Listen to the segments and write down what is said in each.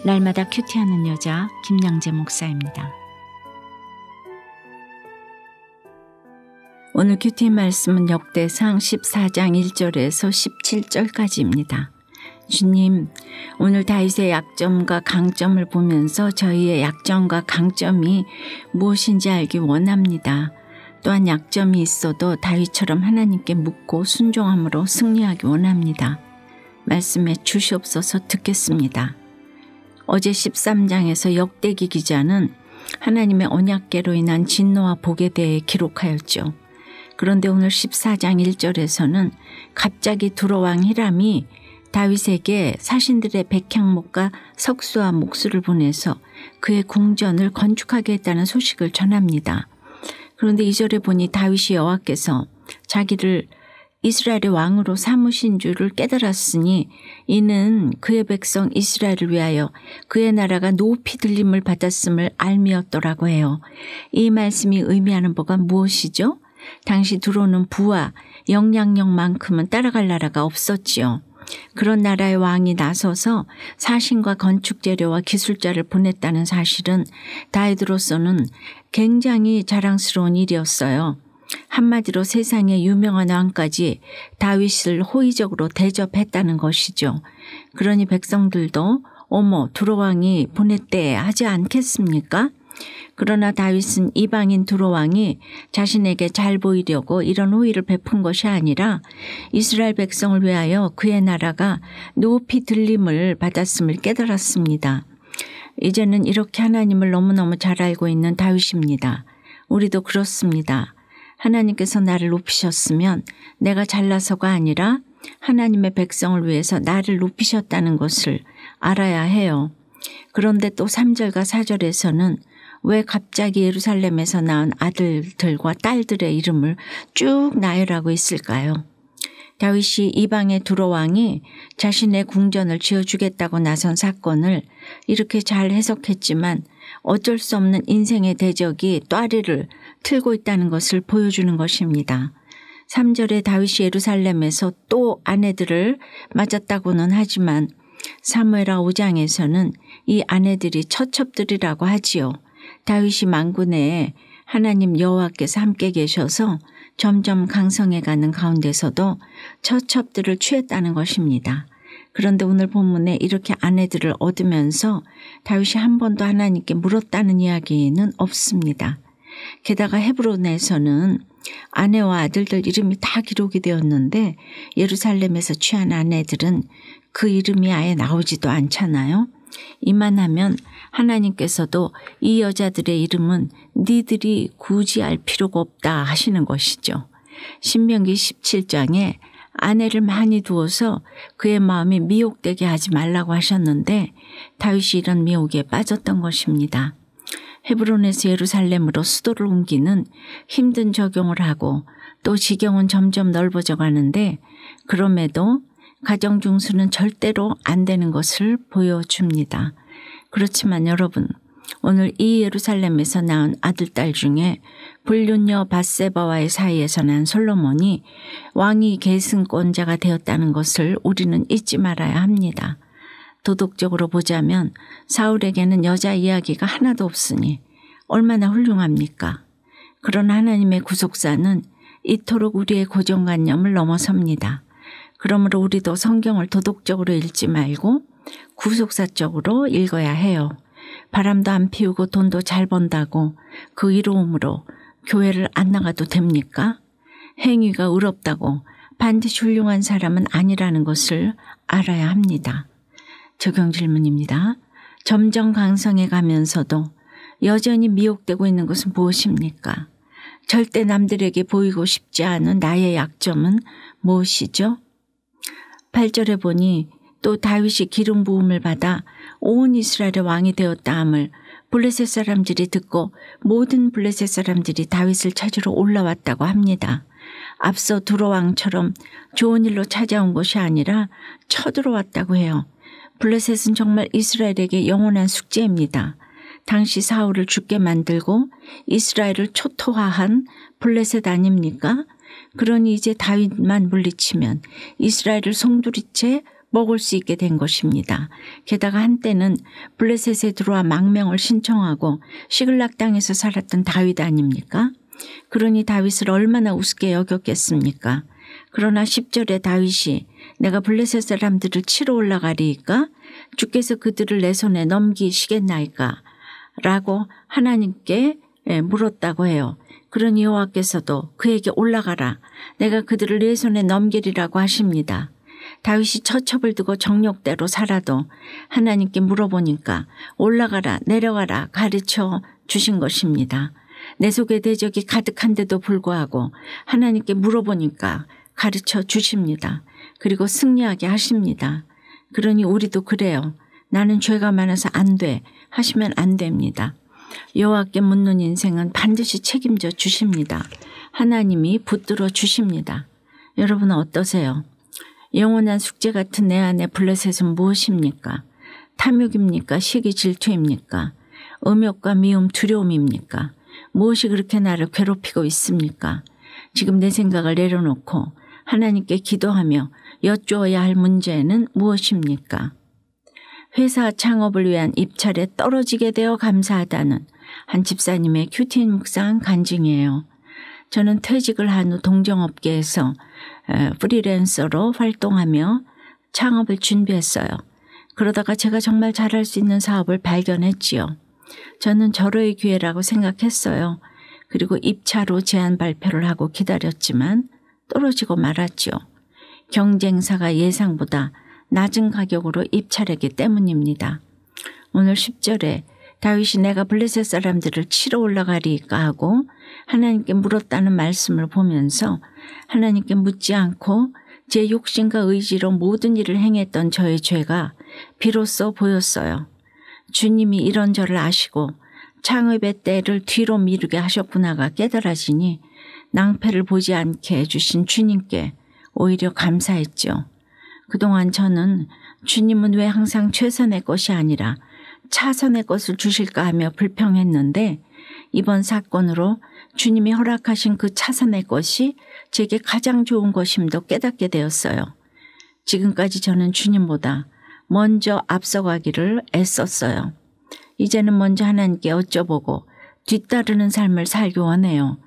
날마다 큐티하는 여자 김양재 목사입니다. 오늘 큐티 말씀은 역대상 14장 1절에서 17절까지입니다. 주님, 오늘 다윗의 약점과 강점을 보면서 저희의 약점과 강점이 무엇인지 알기 원합니다. 또한 약점이 있어도 다윗처럼 하나님께 묻고 순종함으로 승리하기 원합니다. 말씀해 주시옵소서. 듣겠습니다. 어제 13장에서 역대기 기자는 하나님의 언약궤로 인한 진노와 복에 대해 기록하였죠. 그런데 오늘 14장 1절에서는 갑자기 두로왕 히람이 다윗에게 사신들의 백향목과 석수와 목수를 보내서 그의 궁전을 건축하게 했다는 소식을 전합니다. 그런데 2절에 보니 다윗이 여호와께서 자기를 이스라엘의 왕으로 삼으신 줄을 깨달았으니 이는 그의 백성 이스라엘을 위하여 그의 나라가 높이 들림을 받았음을 알미었더라고 해요. 이 말씀이 의미하는 바가 무엇이죠? 당시 두로는 부와 영향력만큼은 따라갈 나라가 없었지요. 그런 나라의 왕이 나서서 사신과 건축 재료와 기술자를 보냈다는 사실은 다윗으로서는 굉장히 자랑스러운 일이었어요. 한마디로 세상의 유명한 왕까지 다윗을 호의적으로 대접했다는 것이죠. 그러니 백성들도 어머 두로왕이 보냈대 하지 않겠습니까? 그러나 다윗은 이방인 두로왕이 자신에게 잘 보이려고 이런 호의를 베푼 것이 아니라 이스라엘 백성을 위하여 그의 나라가 높이 들림을 받았음을 깨달았습니다. 이제는 이렇게 하나님을 너무너무 잘 알고 있는 다윗입니다. 우리도 그렇습니다. 하나님께서 나를 높이셨으면 내가 잘나서가 아니라 하나님의 백성을 위해서 나를 높이셨다는 것을 알아야 해요. 그런데 또 3절과 4절에서는 왜 갑자기 예루살렘에서 낳은 아들들과 딸들의 이름을 쭉 나열하고 있을까요? 다윗이 이방의 두로왕이 자신의 궁전을 지어주겠다고 나선 사건을 이렇게 잘 해석했지만 어쩔 수 없는 인생의 대적이 또아리를 틀고 있다는 것을 보여주는 것입니다. 3절에 다윗이 예루살렘에서 또 아내들을 맞았다고는 하지만 사무엘하 5장에서는 이 아내들이 처첩들이라고 하지요. 다윗이 만군에 하나님 여호와께서 함께 계셔서 점점 강성해가는 가운데서도 처첩들을 취했다는 것입니다. 그런데 오늘 본문에 이렇게 아내들을 얻으면서 다윗이 한 번도 하나님께 물었다는 이야기는 없습니다. 게다가 헤브론에서는 아내와 아들들 이름이 다 기록이 되었는데 예루살렘에서 취한 아내들은 그 이름이 아예 나오지도 않잖아요. 이만하면 하나님께서도 이 여자들의 이름은 니들이 굳이 알 필요가 없다 하시는 것이죠. 신명기 17장에 아내를 많이 두어서 그의 마음이 미혹되게 하지 말라고 하셨는데 다윗이 이런 미혹에 빠졌던 것입니다. 헤브론에서 예루살렘으로 수도를 옮기는 힘든 적용을 하고 또 지경은 점점 넓어져 가는데 그럼에도 가정중수는 절대로 안 되는 것을 보여줍니다. 그렇지만 여러분, 오늘 이 예루살렘에서 낳은 아들, 딸 중에 불륜녀 밧세바와의 사이에서 난 솔로몬이 왕위 계승권자가 되었다는 것을 우리는 잊지 말아야 합니다. 도덕적으로 보자면 사울에게는 여자 이야기가 하나도 없으니 얼마나 훌륭합니까? 그러나 하나님의 구속사는 이토록 우리의 고정관념을 넘어섭니다. 그러므로 우리도 성경을 도덕적으로 읽지 말고 구속사적으로 읽어야 해요. 바람도 안 피우고 돈도 잘 번다고 그 이로움으로 교회를 안 나가도 됩니까? 행위가 의롭다고 반드시 훌륭한 사람은 아니라는 것을 알아야 합니다. 적용 질문입니다. 점점 강성해 가면서도 여전히 미혹되고 있는 것은 무엇입니까? 절대 남들에게 보이고 싶지 않은 나의 약점은 무엇이죠? 8절에 보니 또 다윗이 기름 부음을 받아 온 이스라엘의 왕이 되었다 함을 블레셋 사람들이 듣고 모든 블레셋 사람들이 다윗을 찾으러 올라왔다고 합니다. 앞서 두로왕처럼 좋은 일로 찾아온 것이 아니라 쳐들어왔다고 해요. 블레셋은 정말 이스라엘에게 영원한 숙제입니다. 당시 사울을 죽게 만들고 이스라엘을 초토화한 블레셋 아닙니까? 그러니 이제 다윗만 물리치면 이스라엘을 송두리째 먹을 수 있게 된 것입니다. 게다가 한때는 블레셋에 들어와 망명을 신청하고 시글락 땅에서 살았던 다윗 아닙니까? 그러니 다윗을 얼마나 우습게 여겼겠습니까? 그러나 10절에 다윗이 내가 블레셋 사람들을 치러 올라가리이까 주께서 그들을 내 손에 넘기시겠나이까 라고 하나님께 물었다고 해요. 그러니 여호와께서도 그에게 올라가라 내가 그들을 내 손에 넘기리라고 하십니다. 다윗이 처첩을 두고 정욕대로 살아도 하나님께 물어보니까 올라가라 내려가라 가르쳐 주신 것입니다. 내 속에 대적이 가득한데도 불구하고 하나님께 물어보니까 가르쳐 주십니다. 그리고 승리하게 하십니다. 그러니 우리도 그래요. 나는 죄가 많아서 안 돼 하시면 안 됩니다. 여호와께 묻는 인생은 반드시 책임져 주십니다. 하나님이 붙들어 주십니다. 여러분은 어떠세요? 영원한 숙제 같은 내 안의 블레셋은 무엇입니까? 탐욕입니까? 시기 질투입니까? 음욕과 미움 두려움입니까? 무엇이 그렇게 나를 괴롭히고 있습니까? 지금 내 생각을 내려놓고 하나님께 기도하며 여쭈어야 할 문제는 무엇입니까? 회사 창업을 위한 입찰에 떨어지게 되어 감사하다는 한 집사님의 큐티인 묵상 간증이에요. 저는 퇴직을 한 후 동정업계에서 프리랜서로 활동하며 창업을 준비했어요. 그러다가 제가 정말 잘할 수 있는 사업을 발견했지요. 저는 절호의 기회라고 생각했어요. 그리고 입찰로 제안 발표를 하고 기다렸지만 떨어지고 말았죠. 경쟁사가 예상보다 낮은 가격으로 입찰했기 때문입니다. 오늘 10절에 다윗이 내가 블레셋 사람들을 치러 올라가리까 하고 하나님께 물었다는 말씀을 보면서 하나님께 묻지 않고 제 욕심과 의지로 모든 일을 행했던 저의 죄가 비로소 보였어요. 주님이 이런 저를 아시고 창업의 때를 뒤로 미루게 하셨구나가 깨달아지니 낭패를 보지 않게 해주신 주님께 오히려 감사했죠. 그동안 저는 주님은 왜 항상 최선의 것이 아니라 차선의 것을 주실까 하며 불평했는데 이번 사건으로 주님이 허락하신 그 차선의 것이 제게 가장 좋은 것임도 깨닫게 되었어요. 지금까지 저는 주님보다 먼저 앞서가기를 애썼어요. 이제는 먼저 하나님께 여쭤보고 뒤따르는 삶을 살기 원해요.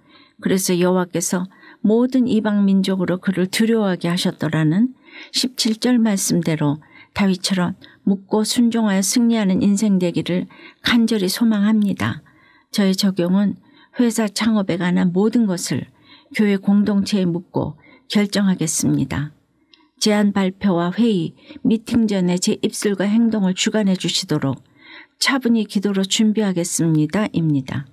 그래서 여호와께서 모든 이방 민족으로 그를 두려워하게 하셨더라는 17절 말씀대로 다윗처럼 묻고 순종하여 승리하는 인생 되기를 간절히 소망합니다. 저의 적용은 회사 창업에 관한 모든 것을 교회 공동체에 묻고 결정하겠습니다. 제안 발표와 회의, 미팅 전에 제 입술과 행동을 주관해 주시도록 차분히 기도로 준비하겠습니다. 입니다.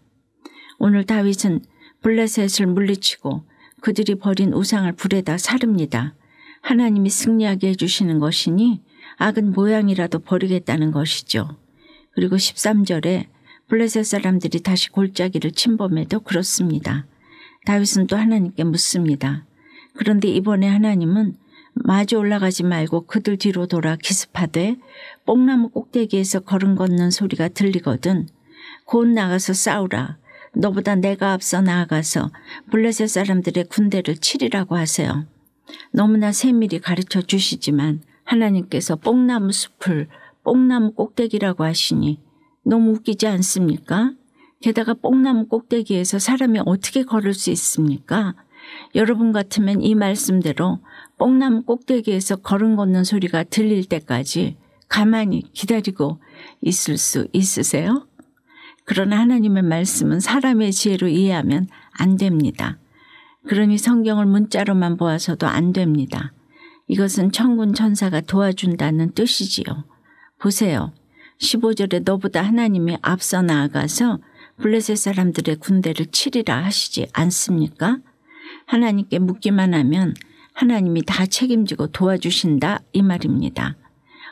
오늘 다윗은 블레셋을 물리치고 그들이 버린 우상을 불에다 사릅니다. 하나님이 승리하게 해주시는 것이니 악은 모양이라도 버리겠다는 것이죠. 그리고 13절에 블레셋 사람들이 다시 골짜기를 침범해도 그렇습니다. 다윗은 또 하나님께 묻습니다. 그런데 이번에 하나님은 마주 올라가지 말고 그들 뒤로 돌아 기습하되 뽕나무 꼭대기에서 걸음 걷는 소리가 들리거든 곧 나가서 싸우라. 너보다 내가 앞서 나아가서 블레셋 사람들의 군대를 치리라고 하세요. 너무나 세밀히 가르쳐 주시지만 하나님께서 뽕나무 숲을 뽕나무 꼭대기라고 하시니 너무 웃기지 않습니까? 게다가 뽕나무 꼭대기에서 사람이 어떻게 걸을 수 있습니까? 여러분 같으면 이 말씀대로 뽕나무 꼭대기에서 걸음 걷는 소리가 들릴 때까지 가만히 기다리고 있을 수 있으세요? 그러나 하나님의 말씀은 사람의 지혜로 이해하면 안 됩니다. 그러니 성경을 문자로만 보아서도 안 됩니다. 이것은 천군 천사가 도와준다는 뜻이지요. 보세요. 15절에 너보다 하나님이 앞서 나아가서 블레셋 사람들의 군대를 치리라 하시지 않습니까? 하나님께 묻기만 하면 하나님이 다 책임지고 도와주신다 이 말입니다.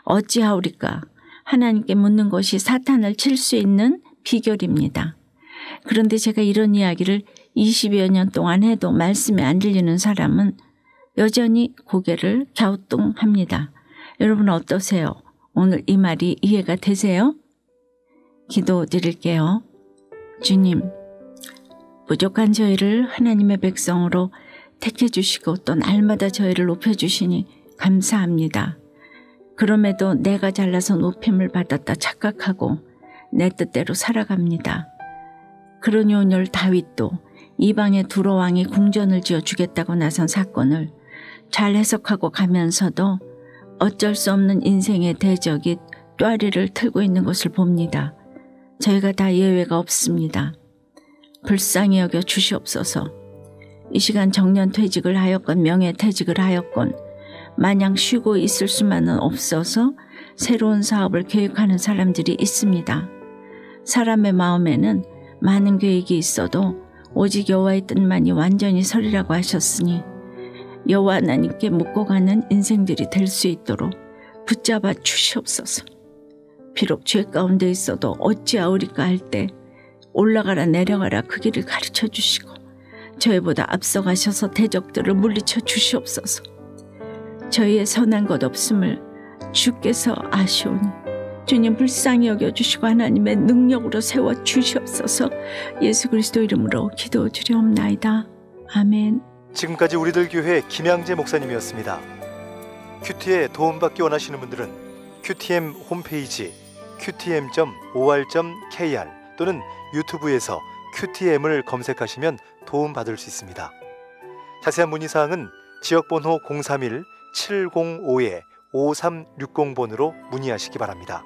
어찌하오리까? 하나님께 묻는 것이 사탄을 칠 수 있는 비결입니다. 그런데 제가 이런 이야기를 20여 년 동안 해도 말씀이 안 들리는 사람은 여전히 고개를 갸우뚱합니다. 여러분 어떠세요? 오늘 이 말이 이해가 되세요? 기도 드릴게요. 주님, 부족한 저희를 하나님의 백성으로 택해 주시고 또 날마다 저희를 높여주시니 감사합니다. 그럼에도 내가 잘나서 높임을 받았다 착각하고 내 뜻대로 살아갑니다. 그러니 오늘 다윗도 이방의 두로 왕이 궁전을 지어 주겠다고 나선 사건을 잘 해석하고 가면서도 어쩔 수 없는 인생의 대적이 뙬리를 틀고 있는 것을 봅니다. 저희가 다 예외가 없습니다. 불쌍히 여겨 주시옵소서. 이 시간 정년퇴직을 하였건 명예퇴직을 하였건 마냥 쉬고 있을 수만은 없어서 새로운 사업을 계획하는 사람들이 있습니다. 사람의 마음에는 많은 계획이 있어도 오직 여호와의 뜻만이 완전히 서리라고 하셨으니 여호와 하나님께 묻고 가는 인생들이 될 수 있도록 붙잡아 주시옵소서. 비록 죄 가운데 있어도 어찌하오리까 할 때 올라가라 내려가라 그 길을 가르쳐 주시고 저희보다 앞서가셔서 대적들을 물리쳐 주시옵소서. 저희의 선한 것 없음을 주께서 아시오니 주님 불쌍히 여겨주시고 하나님의 능력으로 세워 주시옵소서. 예수 그리스도 이름으로 기도드리옵나이다. 아멘. 지금까지 우리들 교회 김양재 목사님이었습니다. 큐티에 도움받기 원하시는 분들은 QTM 홈페이지 qtm.or.kr 또는 유튜브에서 QTM을 검색하시면 도움받을 수 있습니다. 자세한 문의사항은 지역번호 031-705-5360번으로 문의하시기 바랍니다.